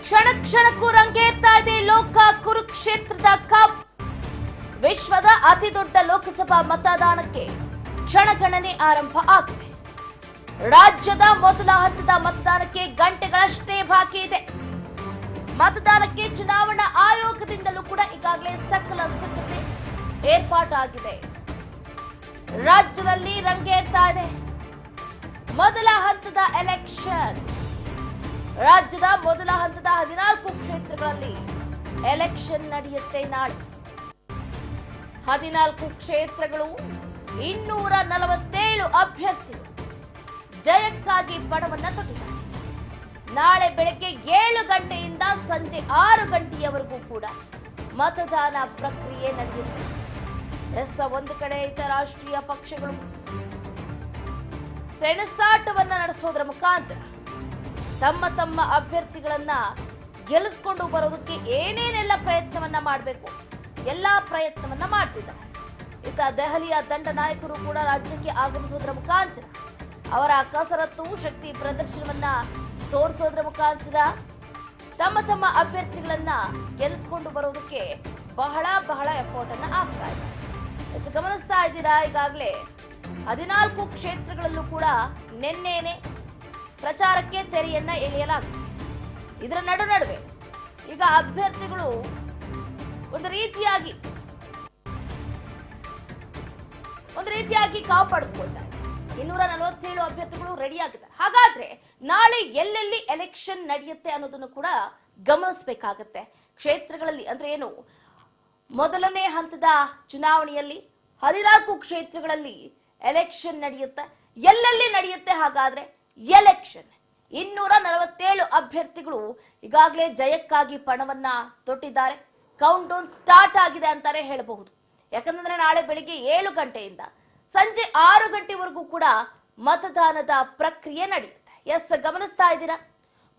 ಕ್ಷಣ ಕ್ಷಣಕ್ಕೂ ರಂಗೇರ್ತಾ ಇದೆ ಲೋಕ ಕುರುಕ್ಷೇತ್ರದ ಕಪ್. ವಿಶ್ವದ ಅತಿ ದೊಡ್ಡ ಲೋಕಸಭಾ ಮತದಾನಕ್ಕೆ ಕ್ಷಣಗಣನೆ ಆರಂಭ ಆಗಿದೆ. ರಾಜ್ಯದ ಮೊದಲ ಹಂತದ ಮತದಾನಕ್ಕೆ ಗಂಟೆಗಳಷ್ಟೇ ಬಾಕಿ ಇದೆ. ಮತದಾನಕ್ಕೆ ಚುನಾವಣಾ ಆಯೋಗದಿಂದಲೂ ಕೂಡ ಈಗಾಗಲೇ ಸಕಲ ಸಿದ್ಧತೆ ಏರ್ಪಾಟಾಗಿದೆ. ರಾಜ್ಯದಲ್ಲಿ ರಂಗೇರ್ತಾ ಇದೆ ಮೊದಲ ಹಂತದ ಎಲೆಕ್ಷನ್. ರಾಜ್ಯದ ಮೊದಲ ಹಂತದ 14 ಕ್ಷೇತ್ರಗಳಲ್ಲಿ ಎಲೆಕ್ಷನ್ ನಡೆಯುತ್ತೆ ನಾಳೆ. 14 ಕ್ಷೇತ್ರಗಳು 247 ಅಭ್ಯರ್ಥಿಗಳು ಜಯಕ್ಕಾಗಿ ಪಣವನ್ನ ತೊಟ್ಟಿದ್ದಾರೆ. ನಾಳೆ ಬೆಳಗ್ಗೆ 7 ಗಂಟೆಯಿಂದ ಸಂಜೆ 6 ಗಂಟೆಯವರೆಗೂ ಕೂಡ ಮತದಾನ ಪ್ರಕ್ರಿಯೆ ನಡೆಯುತ್ತೆ. ಒಂದು ಕಡೆ ರಾಷ್ಟ್ರೀಯ ಪಕ್ಷಗಳು ಸೆಣಸಾಟವನ್ನ ನಡೆಸೋದರ ಮುಖಾಂತರ ತಮ್ಮ ತಮ್ಮ ಅಭ್ಯರ್ಥಿಗಳನ್ನ ಗೆಲ್ಲಿಸಿಕೊಂಡು ಬರೋದಕ್ಕೆ ಏನೇನೆಲ್ಲ ಪ್ರಯತ್ನವನ್ನ ಮಾಡಬೇಕು ಎಲ್ಲಾ ಪ್ರಯತ್ನವನ್ನ ಮಾಡ್ತಿದ್ದಾರೆ. ಇತ್ತ ದೆಹಲಿಯ ದಂಡ ನಾಯಕರು ಕೂಡ ರಾಜ್ಯಕ್ಕೆ ಆಗಮಿಸೋದರ ಮುಖಾಂತರ ಅವರ ಕಸರತ್ತು ಶಕ್ತಿ ಪ್ರದರ್ಶನವನ್ನ ತೋರಿಸೋದ್ರ ಮುಖಾಂತರ ತಮ್ಮ ತಮ್ಮ ಅಭ್ಯರ್ಥಿಗಳನ್ನ ಗೆಲ್ಲಿಸಿಕೊಂಡು ಬರೋದಕ್ಕೆ ಬಹಳ ಎಫರ್ಟ್ ಅನ್ನ ಹಾಕ್ತಾ ಇದ್ದಾರೆ. ಗಮನಿಸ್ತಾ ಇದ್ದೀರಾ, ಈಗಾಗಲೇ 14 ಕ್ಷೇತ್ರಗಳಲ್ಲೂ ಕೂಡ ನಿನ್ನೆನೆ ಪ್ರಚಾರಕ್ಕೆ ತೆರೆಯನ್ನ ಎಳೆಯಲಾಗಿದೆ. ಇದರ ನಡುವೆ ಈಗ ಅಭ್ಯರ್ಥಿಗಳು ಒಂದು ರೀತಿಯಾಗಿ ಕಾವು ಪಡೆದುಕೊಳ್ತಾರೆ. 247 ಅಭ್ಯರ್ಥಿಗಳು ರೆಡಿ ಆಗಿದ್ದಾರೆ. ಹಾಗಾದ್ರೆ ನಾಳೆ ಎಲ್ಲೆಲ್ಲಿ ಎಲೆಕ್ಷನ್ ನಡೆಯುತ್ತೆ ಅನ್ನೋದನ್ನು ಕೂಡ ಗಮನಿಸಬೇಕಾಗತ್ತೆ. ಕ್ಷೇತ್ರಗಳಲ್ಲಿ ಅಂದ್ರೆ ಏನು, ಮೊದಲನೇ ಹಂತದ ಚುನಾವಣೆಯಲ್ಲಿ 14 ಕ್ಷೇತ್ರಗಳಲ್ಲಿ ಎಲೆಕ್ಷನ್ ನಡೆಯುತ್ತೆ. ಎಲ್ಲೆಲ್ಲಿ ನಡೆಯುತ್ತೆ ಹಾಗಾದ್ರೆ ಎಲೆಕ್ಷನ್? 247 ಅಭ್ಯರ್ಥಿಗಳು ಈಗಾಗಲೇ ಜಯಕ್ಕಾಗಿ ಪಣವನ್ನ ತೊಟ್ಟಿದ್ದಾರೆ. ಕೌಂಟ್ ಡೌನ್ ಸ್ಟಾರ್ಟ್ ಆಗಿದೆ ಅಂತಾನೆ ಹೇಳಬಹುದು. ಯಾಕಂದ್ರೆ ನಾಳೆ ಬೆಳಿಗ್ಗೆ 7 ಗಂಟೆಯಿಂದ ಸಂಜೆ 6 ಗಂಟೆವರೆಗೂ ಕೂಡ ಮತದಾನದ ಪ್ರಕ್ರಿಯೆ ನಡೆಯುತ್ತೆ. ಗಮನಿಸ್ತಾ ಇದ್ದೀರಾ,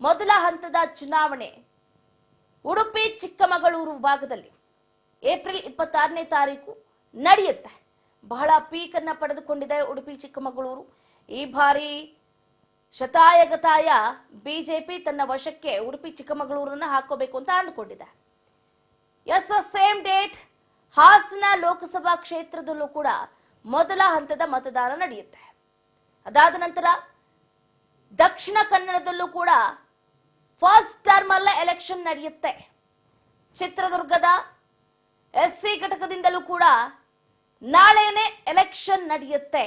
ಮೊದಲ ಹಂತದ ಚುನಾವಣೆ ಉಡುಪಿ ಚಿಕ್ಕಮಗಳೂರು ಭಾಗದಲ್ಲಿ ಏಪ್ರಿಲ್ 26ನೇ ತಾರೀಕು ನಡೆಯುತ್ತೆ. ಬಹಳ ಪೀಕ್ ಅನ್ನ ಪಡೆದುಕೊಂಡಿದೆ ಉಡುಪಿ ಚಿಕ್ಕಮಗಳೂರು. ಈ ಬಾರಿ ಶತಾಯಗತಾಯ ಬಿಜೆಪಿ ತನ್ನ ವಶಕ್ಕೆ ಉಡುಪಿ ಚಿಕ್ಕಮಗಳೂರನ್ನ ಹಾಕೋಬೇಕು ಅಂತ ಅಂದುಕೊಂಡಿದೆ. ಸೇಮ್ ಡೇಟ್ ಹಾಸನ ಲೋಕಸಭಾ ಕ್ಷೇತ್ರದಲ್ಲೂ ಕೂಡ ಮೊದಲ ಹಂತದ ಮತದಾನ ನಡೆಯುತ್ತೆ. ಅದಾದ ನಂತರ ದಕ್ಷಿಣ ಕನ್ನಡದಲ್ಲೂ ಕೂಡ ಫಸ್ಟ್ ಟರ್ಮ್ ಅಲ್ಲೇ ಎಲೆಕ್ಷನ್ ನಡೆಯುತ್ತೆ. ಚಿತ್ರದುರ್ಗದ ಎಸ್ಸಿ ಘಟಕದಿಂದಲೂ ಕೂಡ ನಾಳೆನೆ ಎಲೆಕ್ಷನ್ ನಡೆಯುತ್ತೆ.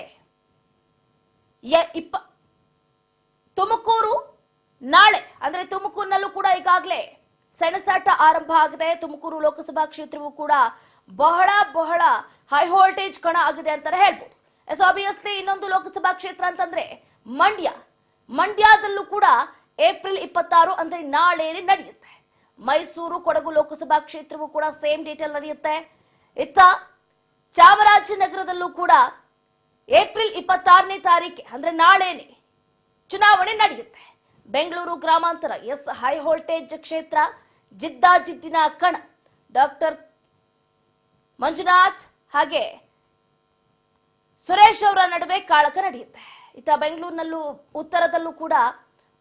ತುಮಕೂರು ನಾಳೆ, ಅಂದ್ರೆ ತುಮಕೂರಿನಲ್ಲೂ ಕೂಡ ಈಗಾಗಲೇ ಸೆಣಸಾಟ ಆರಂಭ ಆಗಿದೆ. ತುಮಕೂರು ಲೋಕಸಭಾ ಕ್ಷೇತ್ರವೂ ಕೂಡ ಬಹಳ ಹೈ ವೋಲ್ಟೇಜ್ ಕಣ ಆಗಿದೆ ಅಂತಾನೆ ಹೇಳ್ಬೋದು. ಆಬ್ವಿಯಸ್ಲಿ ಇನ್ನೊಂದು ಲೋಕಸಭಾ ಕ್ಷೇತ್ರ ಅಂತಂದ್ರೆ ಮಂಡ್ಯದಲ್ಲೂ ಕೂಡ ಏಪ್ರಿಲ್ 26 ಅಂದ್ರೆ ನಾಳೆ ನಡೆಯುತ್ತೆ. ಮೈಸೂರು ಕೊಡಗು ಲೋಕಸಭಾ ಕ್ಷೇತ್ರವೂ ಕೂಡ ಸೇಮ್ ಡೇಟ್ ಅಲ್ಲಿ ನಡೆಯುತ್ತೆ. ಇತ್ತ ಚಾಮರಾಜನಗರದಲ್ಲೂ ಕೂಡ ಏಪ್ರಿಲ್ 26ನೇ ತಾರೀಕೆ ಅಂದ್ರೆ ನಾಳೆನೆ ಚುನಾವಣೆ ನಡೆಯುತ್ತೆ. ಬೆಂಗಳೂರು ಗ್ರಾಮಾಂತರ ಹೈ ವೋಲ್ಟೇಜ್ ಕ್ಷೇತ್ರ, ಜಿದ್ದಾಜಿದ್ದಿನ ಕಣ. ಡಾಕ್ಟರ್ ಮಂಜುನಾಥ್ ಹಾಗೆ ಸುರೇಶ್ ಅವರ ನಡುವೆ ಕಾಳಕ ನಡೆಯುತ್ತೆ. ಇತ್ತ ಬೆಂಗಳೂರಿನಲ್ಲೂ ಉತ್ತರದಲ್ಲೂ ಕೂಡ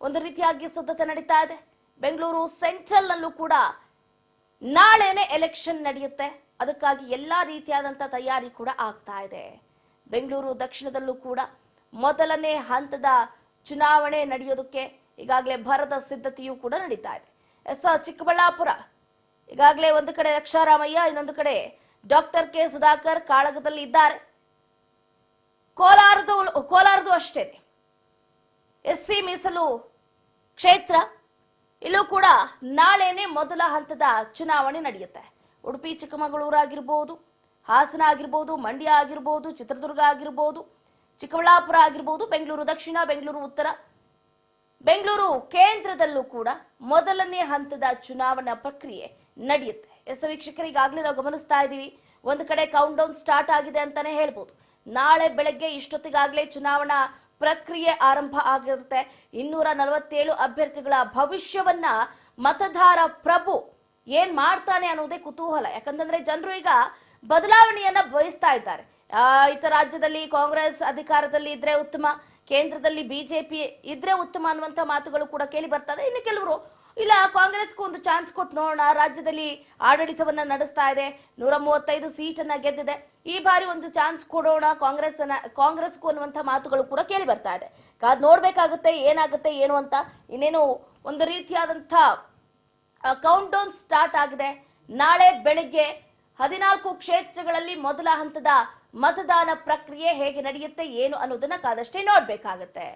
ಒಂದು ರೀತಿಯಾಗಿ ಸಿದ್ಧತೆ ನಡೀತಾ ಇದೆ. ಬೆಂಗಳೂರು ಸೆಂಟ್ರಲ್ ನಲ್ಲೂ ಕೂಡ ನಾಳೆನೆ ಎಲೆಕ್ಷನ್ ನಡೆಯುತ್ತೆ. ಅದಕ್ಕಾಗಿ ಎಲ್ಲಾ ರೀತಿಯಾದಂತಹ ತಯಾರಿ ಕೂಡ ಆಗ್ತಾ ಇದೆ. ಬೆಂಗಳೂರು ದಕ್ಷಿಣದಲ್ಲೂ ಕೂಡ ಮೊದಲನೇ ಹಂತದ ಚುನಾವಣೆ ನಡೆಯೋದಕ್ಕೆ ಈಗಾಗಲೇ ಭರದ ಸಿದ್ಧತೆಯೂ ಕೂಡ ನಡೀತಾ ಇದೆ. ಚಿಕ್ಕಬಳ್ಳಾಪುರ ಈಗಾಗಲೇ ಒಂದು ಕಡೆ ರಕ್ಷಾರಾಮಯ್ಯ, ಇನ್ನೊಂದು ಕಡೆ ಡಾಕ್ಟರ್ ಕೆ ಸುಧಾಕರ್ ಕಾಳಗದಲ್ಲಿ ಇದ್ದಾರೆ. ಕೋಲಾರದು ಅಷ್ಟೇನೆ ಎಸ್ಸಿ ಮೀಸಲು ಕ್ಷೇತ್ರ, ಇಲ್ಲೂ ಕೂಡ ನಾಳೆನೆ ಮೊದಲ ಹಂತದ ಚುನಾವಣೆ ನಡೆಯುತ್ತೆ. ಉಡುಪಿ ಚಿಕ್ಕಮಗಳೂರು ಆಗಿರ್ಬೋದು, ಹಾಸನ ಆಗಿರ್ಬೋದು, ಮಂಡ್ಯ ಆಗಿರ್ಬೋದು, ಚಿತ್ರದುರ್ಗ ಆಗಿರ್ಬೋದು, ಚಿಕ್ಕಬಳ್ಳಾಪುರ ಆಗಿರ್ಬೋದು, ಬೆಂಗಳೂರು ದಕ್ಷಿಣ, ಬೆಂಗಳೂರು ಉತ್ತರ, ಬೆಂಗಳೂರು ಕೇಂದ್ರದಲ್ಲೂ ಕೂಡ ಮೊದಲನೇ ಹಂತದ ಚುನಾವಣಾ ಪ್ರಕ್ರಿಯೆ ನಡೆಯುತ್ತೆ. ವೀಕ್ಷಕರು, ಈಗಾಗಲೇ ನಾವು ಗಮನಿಸ್ತಾ ಇದ್ದೀವಿ, ಒಂದು ಕಡೆ ಕೌಂಟ್ ಡೌನ್ ಸ್ಟಾರ್ಟ್ ಆಗಿದೆ ಅಂತಾನೆ ಹೇಳ್ಬೋದು. ನಾಳೆ ಬೆಳಗ್ಗೆ ಇಷ್ಟೊತ್ತಿಗಾಗಲೇ ಚುನಾವಣಾ ಪ್ರಕ್ರಿಯೆ ಆರಂಭ ಆಗಿರುತ್ತೆ. 247 ಅಭ್ಯರ್ಥಿಗಳ ಭವಿಷ್ಯವನ್ನ ಮತದಾರ ಪ್ರಭು ಏನ್ ಮಾಡ್ತಾನೆ ಅನ್ನೋದೇ ಕುತೂಹಲ. ಯಾಕಂತಂದ್ರೆ ಜನರು ಈಗ ಬದಲಾವಣೆಯನ್ನ ಬಯಸ್ತಾ ಇದ್ದಾರೆ. ಇತರ ರಾಜ್ಯದಲ್ಲಿ ಕಾಂಗ್ರೆಸ್ ಅಧಿಕಾರದಲ್ಲಿ ಇದ್ರೆ ಉತ್ತಮ, ಕೇಂದ್ರದಲ್ಲಿ ಬಿಜೆಪಿ ಇದ್ರೆ ಉತ್ತಮ ಅನ್ನುವಂತ ಮಾತುಗಳು ಕೂಡ ಕೇಳಿ ಬರ್ತದೆ. ಇನ್ನು ಕೆಲವರು ಇಲ್ಲ ಕಾಂಗ್ರೆಸ್ಗೂ ಒಂದು ಚಾನ್ಸ್ ಕೊಟ್ಟು ನೋಡೋಣ, ರಾಜ್ಯದಲ್ಲಿ ಆಡಳಿತವನ್ನ ನಡೆಸ್ತಾ ಇದೆ, 135 ಸೀಟನ್ನ ಗೆದ್ದಿದೆ, ಈ ಬಾರಿ ಒಂದು ಚಾನ್ಸ್ ಕೊಡೋಣ ಕಾಂಗ್ರೆಸ್ಗೂ ಅನ್ನುವಂಥ ಮಾತುಗಳು ಕೂಡ ಕೇಳಿ ಬರ್ತಾ ಇದೆ. ಕಾದ್ ನೋಡ್ಬೇಕಾಗುತ್ತೆ ಏನಾಗುತ್ತೆ ಏನು ಅಂತ. ಇನ್ನೇನು ಒಂದು ರೀತಿಯಾದಂಥ ಕೌಂಟ್ ಡೌನ್ ಸ್ಟಾರ್ಟ್ ಆಗಿದೆ. ನಾಳೆ ಬೆಳಿಗ್ಗೆ 14 ಕ್ಷೇತ್ರಗಳಲ್ಲಿ ಮೊದಲ ಹಂತದ ಮತದಾನ ಪ್ರಕ್ರಿಯೆ ಹೇಗೆ ನಡೆಯುತ್ತೆ ಏನು ಅನ್ನೋದನ್ನ ಕಾದಷ್ಟೇ ನೋಡ್ಬೇಕಾಗತ್ತೆ.